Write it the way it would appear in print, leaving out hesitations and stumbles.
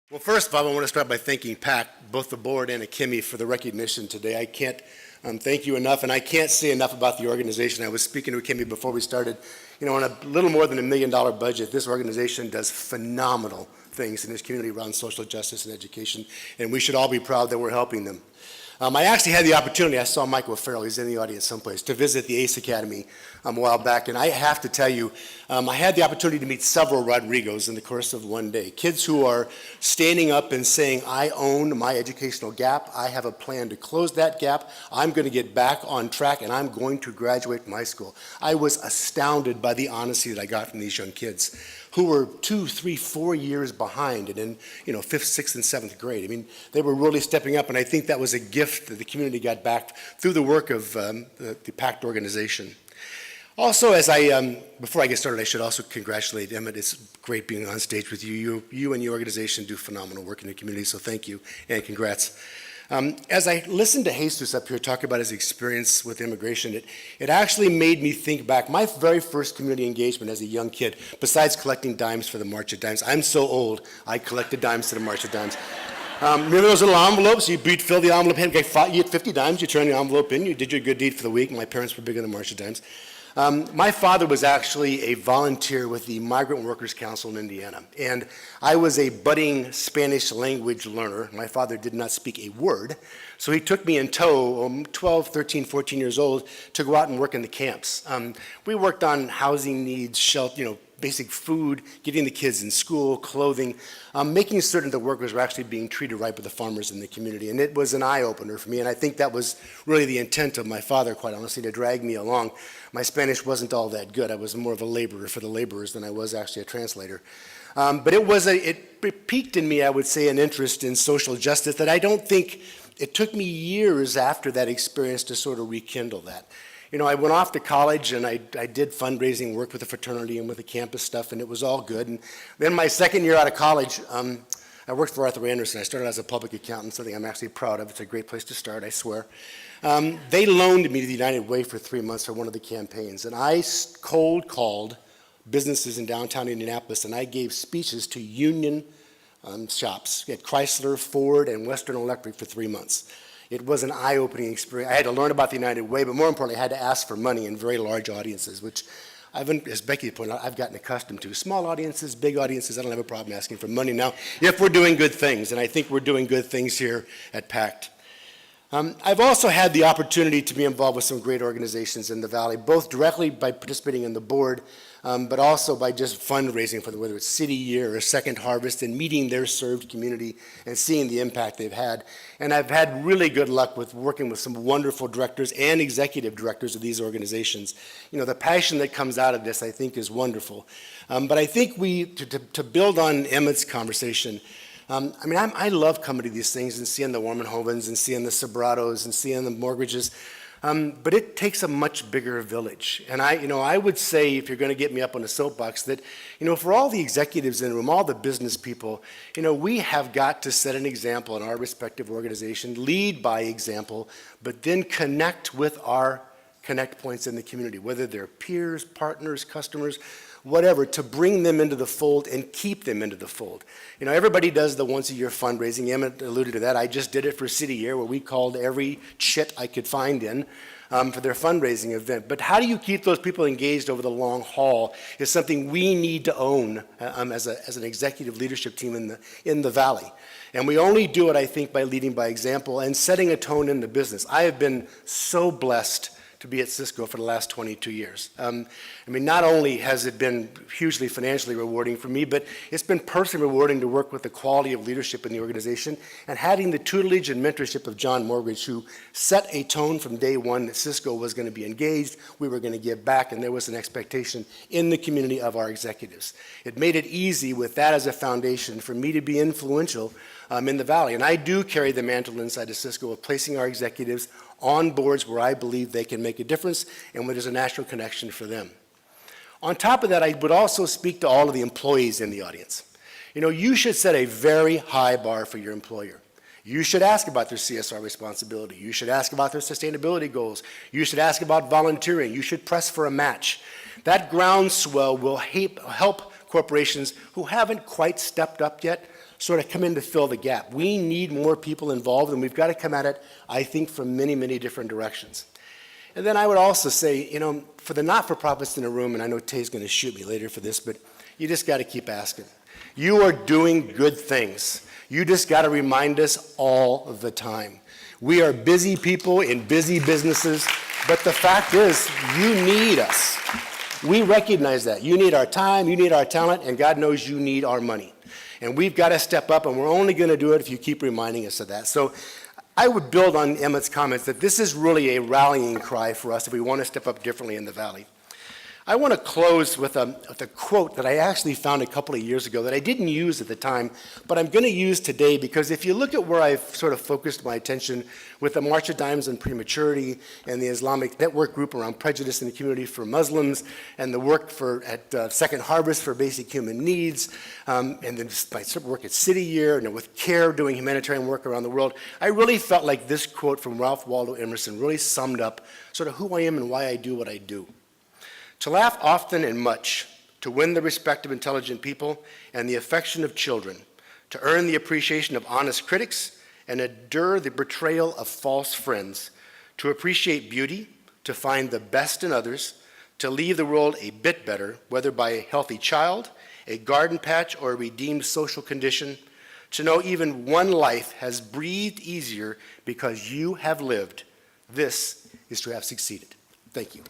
Well, first of all, I want to start by thanking PAC, both the board and Akimi, for the recognition today. I can't thank you enough, and I can't say enough about the organization. I was speaking to Akimi before we started. On a little more than $1 million budget, this organization does phenomenal things in this community around social justice and education, and we should all be proud that we're helping them. I actually had the opportunity, I saw Michael Farrell, he's in the audience someplace, to visit the ACE Academy a while back, and I have to tell you, I had the opportunity to meet several Rodrigos in the course of one day. Kids who are standing up and saying, I own my educational gap, I have a plan to close that gap, I'm going to get back on track, and I'm going to graduate from high school. I was astounded by the honesty that I got from these young kids who were 2, 3, 4 years behind and in 5th, 6th, and 7th grade. I mean, they were really stepping up, and I think that was a gift that the community got back through the work of the PACT organization. Also, before I get started, I should also congratulate Emmett. It's great being on stage with you. You and your organization do phenomenal work in the community, so thank you and congrats. As I listened to Jesus up here talk about his experience with immigration, it actually made me think back. My very first community engagement as a young kid, besides collecting dimes for the March of Dimes, I'm so old, I collected dimes to the March of Dimes. Remember those little envelopes? You'd fill the envelope in, you had 50 dimes, you turn the envelope in, you did your good deed for the week. My parents were big on the March of Dimes. My father was actually a volunteer with the Migrant Workers Council in Indiana, and I was a budding Spanish language learner. My father did not speak a word, so he took me in tow, 12, 13, 14 years old, to go out and work in the camps. We worked on housing needs, shelter, basic food, getting the kids in school, clothing, making certain the workers were actually being treated right by the farmers in the community. And it was an eye-opener for me, and I think that was really the intent of my father, quite honestly, to drag me along. My Spanish wasn't all that good. I was more of a laborer for the laborers than I was actually a translator. But it piqued in me, I would say, an interest in social justice that I don't think, it took me years after that experience to sort of rekindle that. I went off to college and I did fundraising work with the fraternity and with the campus stuff, and it was all good. And then my second year out of college, I worked for Arthur Andersen. I started as a public accountant, something I'm actually proud of. It's a great place to start, I swear. They loaned me to the United Way for 3 months for one of the campaigns, and I cold called businesses in downtown Indianapolis, and I gave speeches to union shops at Chrysler, Ford, and Western Electric for 3 months. It was an eye-opening experience. I had to learn about the United Way, but more importantly, I had to ask for money in very large audiences, which, as Becky pointed out, I've gotten accustomed to. Small audiences, big audiences, I don't have a problem asking for money now if we're doing good things, and I think we're doing good things here at PACT. I've also had the opportunity to be involved with some great organizations in the Valley, both directly by participating in the board, but also by just fundraising for them, whether it's City Year or Second Harvest, and meeting their served community and seeing the impact they've had. And I've had really good luck with working with some wonderful directors and executive directors of these organizations. The passion that comes out of this, I think, is wonderful. But I think to build on Emmett's conversation, I love coming to these things and seeing the Warmanhovens and seeing the Sobratos and seeing the Mortgages, but it takes a much bigger village. And I would say, if you're going to get me up on a soapbox, that for all the executives in the room, all the business people, we have got to set an example in our respective organization, lead by example, but then connect with our connect points in the community, whether they're peers, partners, customers, whatever, to bring them into the fold and keep them into the fold. Everybody does the once-a-year fundraising. Emmett alluded to that. I just did it for City Year, where we called every chit I could find in for their fundraising event. But how do you keep those people engaged over the long haul is something we need to own as an executive leadership team in the Valley. And we only do it, I think, by leading by example and setting a tone in the business. I have been so blessed to be at Cisco for the last 22 years. Not only has it been hugely financially rewarding for me, but it's been personally rewarding to work with the quality of leadership in the organization and having the tutelage and mentorship of John Mortgage, who set a tone from day one that Cisco was going to be engaged, we were going to give back, and there was an expectation in the community of our executives. It made it easy with that as a foundation for me to be influential in the Valley. And I do carry the mantle inside of Cisco of placing our executives on boards where I believe they can make a difference and where there's a natural connection for them. On top of that, I would also speak to all of the employees in the audience. You should set a very high bar for your employer. You should ask about their CSR responsibility. You should ask about their sustainability goals. You should ask about volunteering. You should press for a match. That groundswell will help corporations who haven't quite stepped up yet sort of come in to fill the gap. We need more people involved, and we've got to come at it, I think, from many, many different directions. And then I would also say, you know, for the not-for-profits in the room, and I know Tay's going to shoot me later for this, but you just got to keep asking. You are doing good things. You just got to remind us all the time. We are busy people in busy businesses, but the fact is, you need us. We recognize that. You need our time, you need our talent, and God knows you need our money. And we've got to step up, and we're only going to do it if you keep reminding us of that. So I would build on Emmett's comments that this is really a rallying cry for us if we want to step up differently in the Valley. I want to close with a quote that I actually found a couple of years ago that I didn't use at the time, but I'm going to use today because if you look at where I've sort of focused my attention with the March of Dimes on Prematurity and the Islamic Network Group around prejudice in the community for Muslims and the work at Second Harvest for basic human needs, and then my work at City Year and with CARE doing humanitarian work around the world, I really felt like this quote from Ralph Waldo Emerson really summed up sort of who I am and why I do what I do. To laugh often and much, to win the respect of intelligent people and the affection of children, to earn the appreciation of honest critics and endure the betrayal of false friends, to appreciate beauty, to find the best in others, to leave the world a bit better, whether by a healthy child, a garden patch, or a redeemed social condition, to know even one life has breathed easier because you have lived. This is to have succeeded. Thank you.